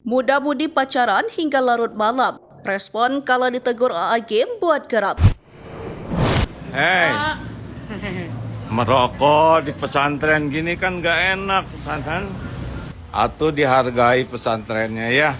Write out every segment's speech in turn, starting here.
Muda-mudi pacaran hingga larut malam. Respon kala ditegur Agim buat geram. Hei, merokok di pesantren gini kan gak enak pesantren. Atau dihargai pesantrennya ya.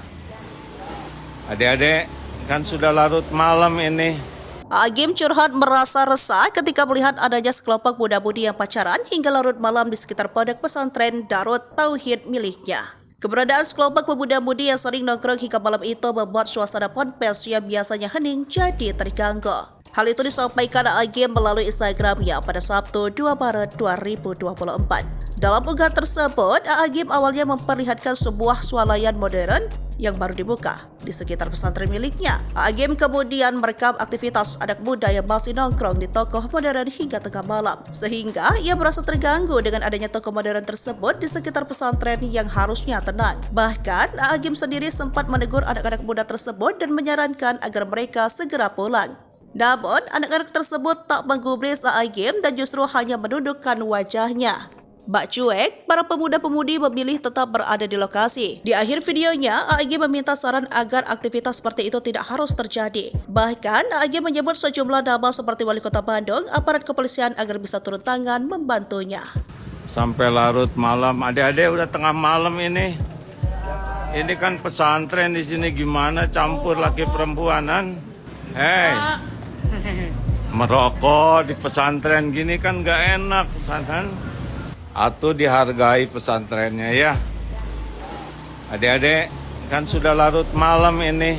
Adik-adik, kan sudah larut malam ini. Agim curhat merasa resah ketika melihat adanya sekelompok muda-mudi yang pacaran hingga larut malam di sekitar pondok pesantren Darut Tauhid miliknya. Keberadaan sekelompok pemuda-mudi yang sering nongkrong hingga malam itu membuat suasana ponpes yang biasanya hening jadi terganggu. Hal itu disampaikan Agim melalui Instagramnya pada Sabtu 2 Maret 2024. Dalam unggahan tersebut, Agim awalnya memperlihatkan sebuah swalayan modern yang baru dibuka di sekitar pesantren miliknya. Agim kemudian merekam aktivitas anak muda yang masih nongkrong di toko modern hingga tengah malam. Sehingga ia merasa terganggu dengan adanya toko modern tersebut di sekitar pesantren yang harusnya tenang. Bahkan, Agim sendiri sempat menegur anak-anak muda tersebut dan menyarankan agar mereka segera pulang. Namun, anak-anak tersebut tak menggubris Agim dan justru hanya menundukkan wajahnya. Bak cuek, para pemuda-pemudi memilih tetap berada di lokasi. Di akhir videonya, Agim meminta saran agar aktivitas seperti itu tidak harus terjadi. Bahkan, Agim menyebut sejumlah nama seperti Wali Kota Bandung, aparat kepolisian agar bisa turun tangan membantunya. Sampai larut malam, adik-adik udah tengah malam ini. Ini kan pesantren di sini gimana campur laki perempuanan? Hei, merokok di pesantren gini kan gak enak pesantren. Atau dihargai pesantrennya ya. Adik-adik, kan sudah larut malam ini.